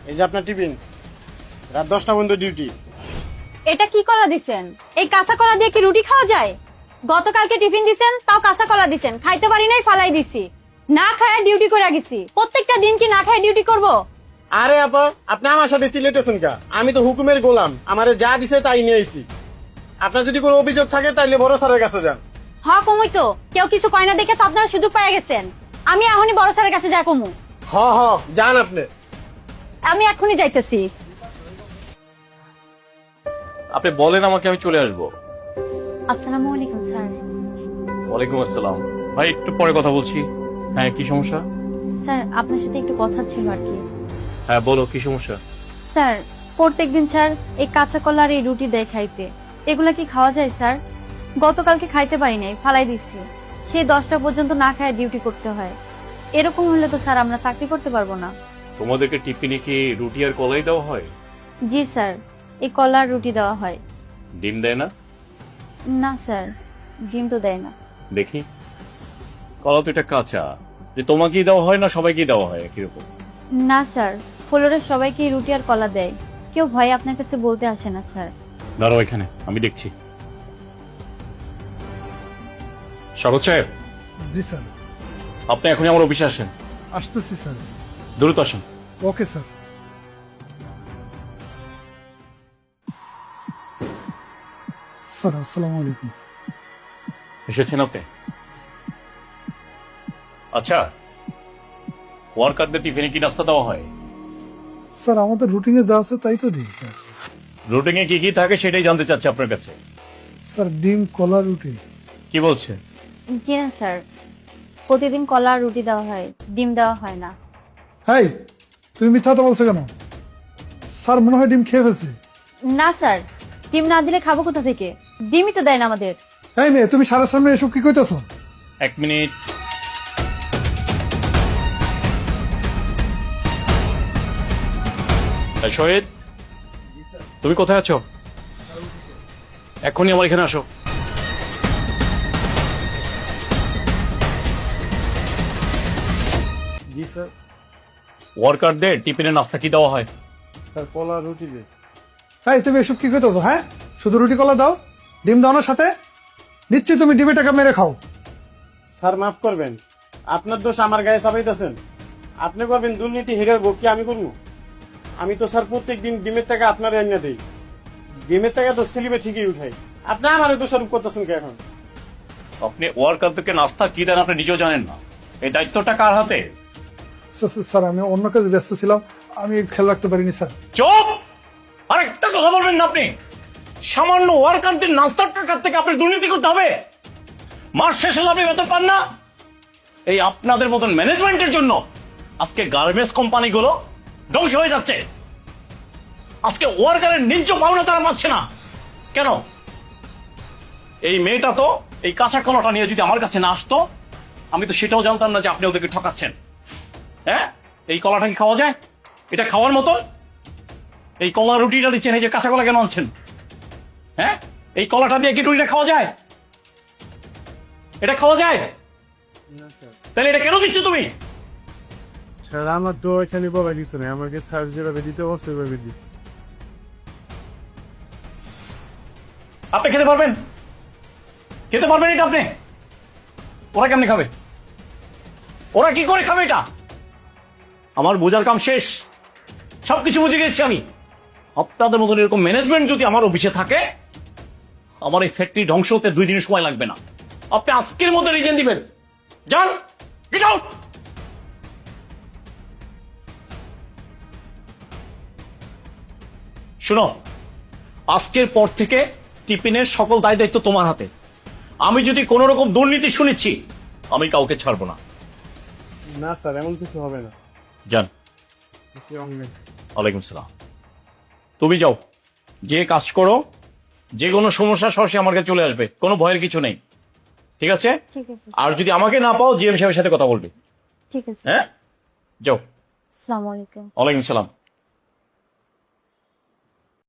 এই যে আপনার টিফিন, রাত 10টা পর্যন্ত ডিউটি। এটা কি কলা দিছেন? এই কাঁচা কলা দিয়ে কি রুটি খাওয়া যায়? গতকালকে টিফিন দিছেন, তাও কাঁচা কলা দিছেন, খাইতে পারি নাই, ফালাই দিছি। না খায় ডিউটি করে গেছি। প্রত্যেকটা দিন কি না খায় ডিউটি করব? আরে আপা, আপনি আমার সাথে সিলেটেছেন কা? আমি তো হুকুমের গোলাম, আমারে যা দিছে তাই নিয়ে আইছি। আপনার যদি কোনো অভিযোগ থাকে তাইলে বড় স্যারের কাছে যান। কমই তো, কেউ কিছু কয় না দেখে তো আপনারা সুযোগ পেয়ে গেছেন। আমি এখনই বড় স্যারের কাছে যা কমু। যান আপনি। আমি এখনই যাইতেছি। আপনি বলেন আমাকে, আমি চলে আসবো। আসসালামু আলাইকুম স্যার। ওয়ালাইকুম আসসালাম। ভাই একটু পরে কথা বলছি। হ্যাঁ, কি সমস্যা? স্যার আপনার সাথে একটু কথা ছিল আর কি। হ্যাঁ বলো, কি সমস্যা? স্যার প্রত্যেকদিন স্যার এই কাঁচা কলা আর এই রুটি দেয় খাইতে, এগুলা কি খাওয়া যায় স্যার? গতকালকে খাইতে পারি নাই, ফালাই দিচ্ছি। সেই 10টা পর্যন্ত না খায় ডিউটি করতে হয়। এরকম হলে তো স্যার আমরা চাকরি করতে পারবো না। তোমাদেরকে টিফিনে কি রুটি আর কলাই দেওয়া হয়? জি স্যার, এই কলা আর রুটি দেওয়া হয়। ডিম দেয় না? না স্যার, ডিম তো দেয় না। দেখি, কলা তো এটা কাঁচা। যে তোমাকেই দেওয়া হয় না সবাইকেই দেওয়া হয় একই রকম? না স্যার, ফ্লোরের সবাইকে রুটি আর কলা দেয়। কেউ ভয়ে আপনার কাছে বলতে আসে না স্যার। দাঁড়াও এখানে, আমি দেখছি। স্বাগত সাহেব, জি স্যার। আপনি এখনই আমার অফিসে আসেন। আসতেছি স্যার। দ্রুত আসেন। Okay sir. স্যার আসসালামু আলাইকুম। এসেছেন আপনি? আচ্ছা, ওয়ার্কারদের টিফিনে কি নাস্তা দেওয়া হয়? স্যার আমাদের রুটিনে যা আছে তাই তো দিই স্যার। রুটিনে কি কি থাকে সেটাই জানতে চাচ্ছি আপনার কাছে। স্যার ডিম কলা রুটি। কি বলছে? জি না স্যার, প্রতিদিন কলা আর রুটি দেওয়া হয়, ডিম দেওয়া হয় না। হাই, তুমি মিথ্যা তো বলছো কেন? স্যার মনে হয় ডিম খেয়ে ফেলছে। না স্যার, ডিম না দিলে খাবো কোথা থেকে? ডিমই তো দেয় না আমাদের। এই মেয়ে, তুমি সারা সামনে এসব কি কইতেছো? এক মিনিট। শহীদ, তুমি কোথায় আছো? এখনই আমার এখানে আসো। জি স্যার। ওয়ার্কারদের টিফিনে নাস্তা কি দেওয়া হয়? স্যার কলা রুটি দে। হাই, তুমি এসব কি কইতেছো? হ্যাঁ, শুধু রুটি কলা দাও, ডিম দাও না সাথে? নিশ্চয়ই তুমি ডিমের টাকা মেরে খাও। স্যার মাফ করবেন, আপনার দোষ আমার গায়ে চাপাইতেছেন। আপনি করবেন দুর্নীতি, হেরের ভোগ কি আমি করবো? আমি তো স্যার প্রত্যেকদিন ডিমের টাকা আপনার এনে দেই। ডিমের টাকা তো স্লিপে ঠিকই উঠাই। আপনি আমার দোষারোপ করতেছেন কে এখন? আপনি ওয়ার্কারদেরকে নাস্তা কি দেন আপনি নিজেও জানেন না। এই দায়িত্বটা কার হাতে? স্যার আমি অন্য কাজে ব্যস্ত ছিলাম, আমি খেয়াল রাখতে পারিনি স্যার। চুপ! আরেকটা কথা বলবেন না আপনি। সামান্য ওয়ার্কারদের নাস্তার টাকার থেকে আপনি দুর্নীতি করতে হবে? মাস শেষ হলে আপনি বেতন পান না? এই আপনাদের মতন ম্যানেজমেন্টের জন্য আজকে গার্মেন্টস কোম্পানিগুলো ধ্বংস হয়ে যাচ্ছে। আজকে ওয়ার্কারের ন্যায্য পাওনা তারা পাচ্ছে না। কেন? এই মেয়েটা তো এই কাঁচা কলাটা নিয়ে যদি আমার কাছে না আসতো, আমি তো সেটাও জানতাম না যে আপনি ওদেরকে ঠকাচ্ছেন। হ্যাঁ, এই কলাটা কি খাওয়া যায়? এটা খাওয়ার মতো? এই কলা রুটিটা দিচ্ছেন, এই যে কাঁচা কলা কেন আনছেন? হ্যাঁ, এই কলাটা দিয়ে কি রুটিটা খাওয়া যায়? এটা খাওয়া যায়? তাহলে এটা কেন দিচ্ছ তুমি? স্যার আমার তো এখানে বাবা কিছু নেই, আমাকে স্যার যেভাবে দিতে বলছে সেভাবে দিচ্ছে। আপনি খেতে পারবেন? খেতে পারবেন এটা আপনি? ওরা কেমনে খাবে? ওরা কি করে খাবে এটা? আমার বোঝার কাম শেষ, সবকিছু বুঝে গেছি আমি। আপনাদের মতন এরকম ম্যানেজমেন্ট যদি আমার অফিসে থাকে, আমার এই ফ্যাক্টরি ধ্বংস হতে 2 দিনের সময় লাগবে না। আপনি আজকের মধ্যে রিজেন দিবেন। যান, গেট আউট। শুনো, আজকের পর থেকে টিফিনের সকল দায় দায়িত্ব তোমার হাতে। আমি যদি কোন রকম দুর্নীতি শুনেছি, আমি কাউকে ছাড়বো না। না স্যার, এমন কিছু হবে না। যান। ওয়ালাইকুম সালাম। তুমি যাও, যে কাজ করো, যে কোনো সমস্যা সরাসরি আমার কাছে চলে আসবে, কোনো ভয়ের কিছু নেই। ঠিক আছে? ঠিক আছে। আর যদি আমাকে না পাও, জিএম সাহেবের সাথে কথা বলবে। ঠিক আছে। হ্যাঁ, যাও। আসসালামু আলাইকুম। ওয়ালাইকুম সালাম।